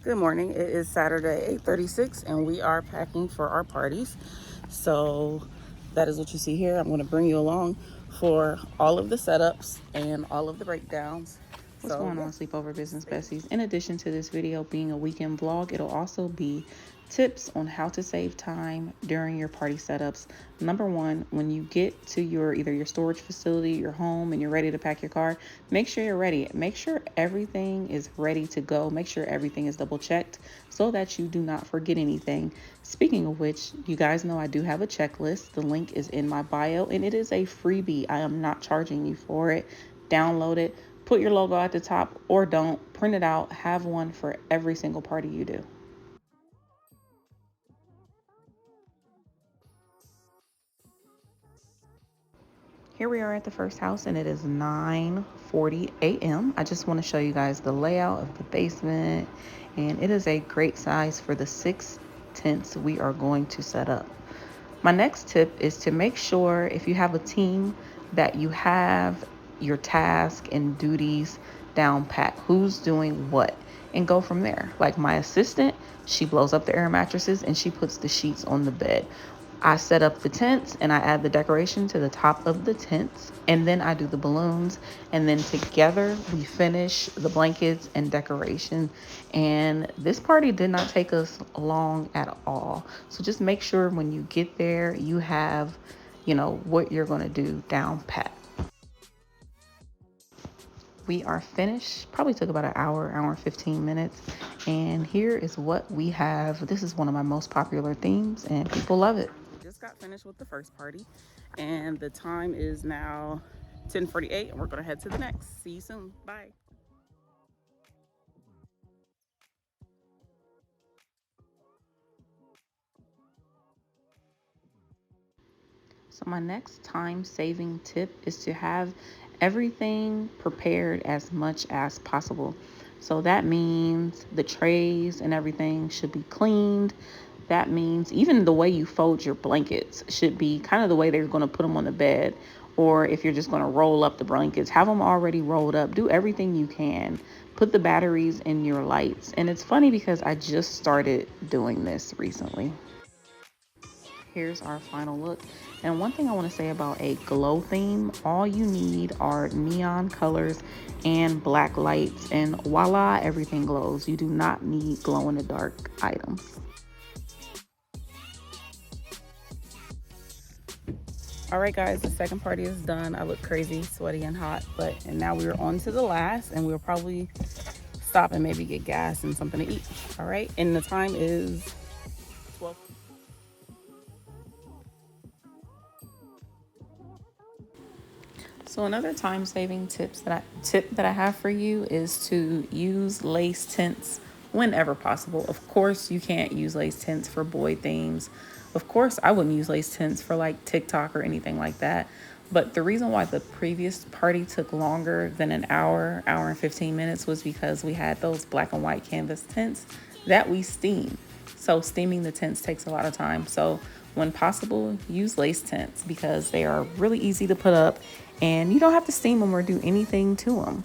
Good morning. It is Saturday, 8:36, and we are packing for our parties. So that is what you see here. I'm going to bring you along for all of the setups and all of the breakdowns. What's going on, Sleepover Business Besties? In addition to this video being a weekend vlog, it'll also be tips on how to save time during your party setups. Number one, when you get to either your storage facility, your home, and you're ready to pack your car, make sure you're ready. Make sure everything is ready to go. Make sure everything is double checked so that you do not forget anything. Speaking of which, you guys know I do have a checklist. The link is in my bio, and it is a freebie. I am not charging you for it. Download it. Put your logo at the top or don't. Print it out. Have one for every single party you do. Here we are at the first house and it is 9:40 a.m. I just want to show you guys the layout of the basement, and it is a great size for the 6 tents we are going to set up. My next tip is to make sure if you have a team that you have your task and duties down pat, who's doing what, and go from there. Like my assistant, she blows up the air mattresses and she puts the sheets on the bed. I set up the tents and I add the decoration to the top of the tents, and then I do the balloons, and then together we finish the blankets and decoration. And this party did not take us long at all. So just make sure when you get there you have, what you're going to do down pat. We are finished. Probably took about an hour and 15 minutes. And here is what we have. This is one of my most popular themes and people love it. Just got finished with the first party, and the time is now 10:48, and we're going to head to the next. See you soon. Bye. So my next time saving tip is to have everything prepared as much as possible. So that means the trays and everything should be cleaned. That means even the way you fold your blankets should be kind of the way they're going to put them on the bed. Or if you're just going to roll up the blankets, have them already rolled up. Do everything you can. Put the batteries in your lights. And it's funny because I just started doing this recently. Here's our final look. And one thing I want to say about a glow theme, all you need are neon colors and black lights, and voila, everything glows. You do not need glow in the dark items. All right, guys, the second party is done. I look crazy, sweaty, and hot, and now we're on to the last, and we'll probably stop and maybe get gas and something to eat. All right, and the time is 12. So another time-saving tip that I have for you is to use lace tints whenever possible. Of course, you can't use lace tints for boy themes. Of course, I wouldn't use lace tints for like TikTok or anything like that. But the reason why the previous party took longer than an hour and 15 minutes was because we had those black and white canvas tints that we steam. So steaming the tints takes a lot of time. So when possible, use lace tints because they are really easy to put up and you don't have to steam them or do anything to them.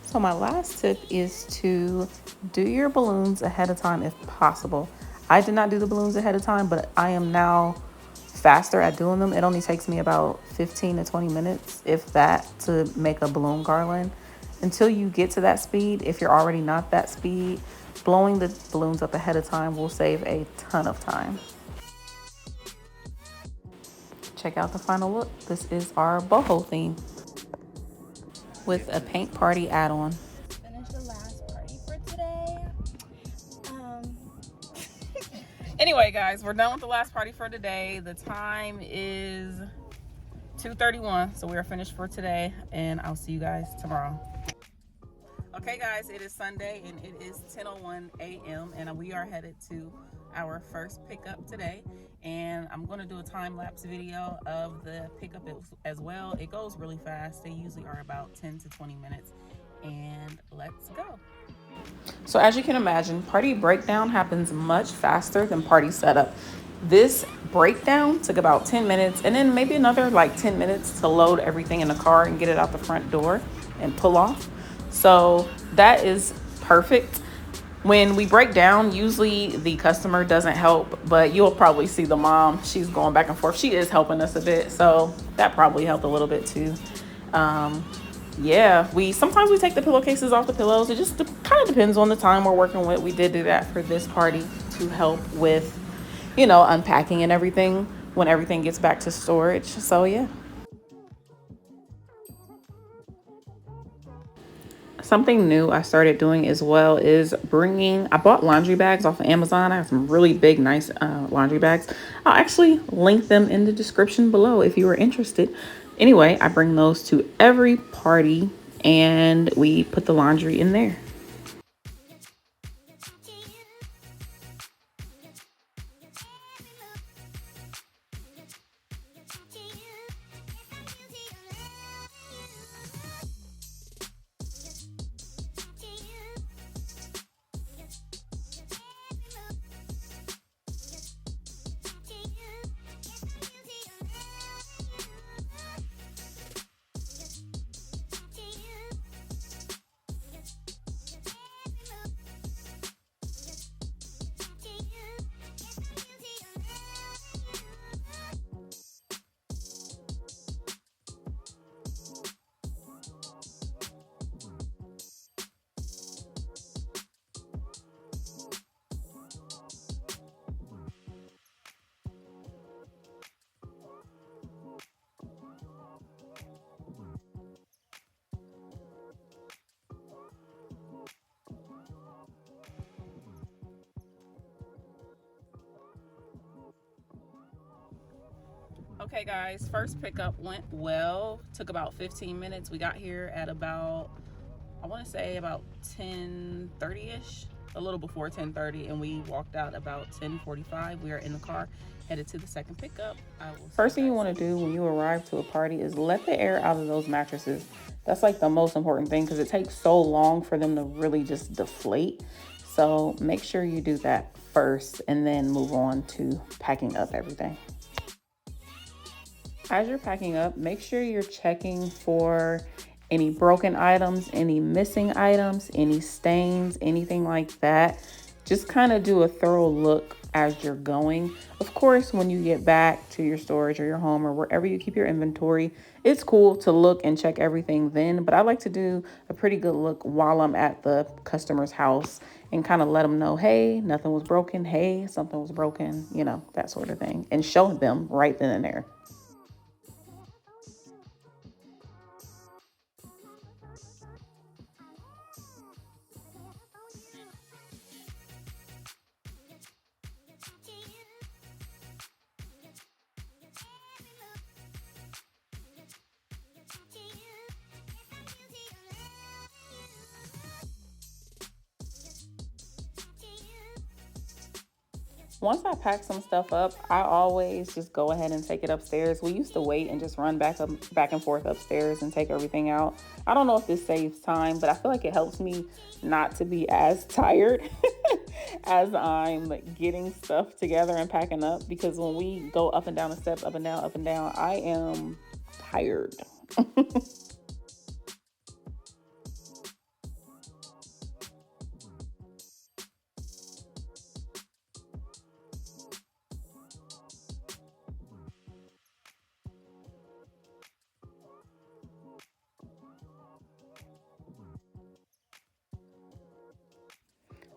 So my last tip is to do your balloons ahead of time if possible. I did not do the balloons ahead of time, but I am now faster at doing them. It only takes me about 15 to 20 minutes, if that, to make a balloon garland. Until you get to that speed, if you're already not that speed, blowing the balloons up ahead of time will save a ton of time. Check out the final look. This is our boho theme with a paint party add-on. Finish the last party for today. Um, Anyway, guys, we're done with the last party for today. The time is 2:31, so we are finished for today, and I'll see you guys tomorrow. Okay, guys, it is Sunday, and it is 10:01 a.m., and we are headed to our first pickup today, and I'm going to do a time-lapse video of the pickup as well. It goes really fast. They usually are about 10 to 20 minutes, and let's go. So as you can imagine, party breakdown happens much faster than party setup. This breakdown took about 10 minutes and then maybe another like 10 minutes to load everything in the car and get it out the front door and pull off. So that is perfect. When we break down, usually the customer doesn't help, but you'll probably see the mom. She's going back and forth. She is helping us a bit, so that probably helped a little bit too. Um, yeah, we sometimes we take the pillowcases off the pillows. It just kind of depends on the time we're working with. We did do that for this party to help with, unpacking and everything when everything gets back to storage. So yeah. Something new I started doing as well is I bought laundry bags off of Amazon. I have some really big, nice laundry bags. I'll actually link them in the description below if you are interested. Anyway, I bring those to every party and we put the laundry in there. Okay guys, first pickup went well. Took about 15 minutes. We got here at about, I want to say about 10:30ish, a little before 10:30, and we walked out about 10:45. We are in the car headed to the second pickup. First thing you want to do when you arrive to a party is let the air out of those mattresses. That's like the most important thing because it takes so long for them to really just deflate. So make sure you do that first and then move on to packing up everything. As you're packing up, make sure you're checking for any broken items, any missing items, any stains, anything like that. Just kind of do a thorough look as you're going. Of course, when you get back to your storage or your home or wherever you keep your inventory, it's cool to look and check everything then, but I like to do a pretty good look while I'm at the customer's house and kind of let them know, hey, nothing was broken. Hey, something was broken, that sort of thing, and show them right then and there. Once I pack some stuff up, I always just go ahead and take it upstairs. We used to wait and just run back and forth upstairs and take everything out. I don't know if this saves time, but I feel like it helps me not to be as tired as I'm getting stuff together and packing up, because when we go up and down the steps, up and down, I am tired.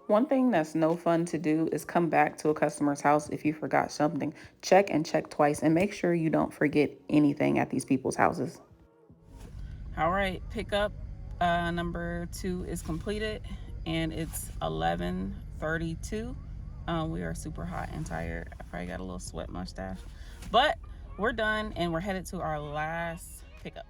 One thing that's no fun to do is come back to a customer's house if you forgot something. Check and check twice and make sure you don't forget anything at these people's houses. All right, pickup number 2 is completed, and it's 11:32. We are super hot and tired. I probably got a little sweat mustache, but we're done and we're headed to our last pickup.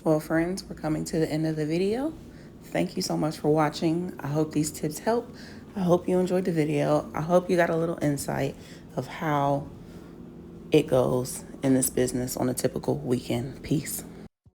Well, friends, we're coming to the end of the video. Thank you so much for watching. I hope these tips help. I hope you enjoyed the video. I hope you got a little insight of how it goes in this business on a typical weekend. Peace.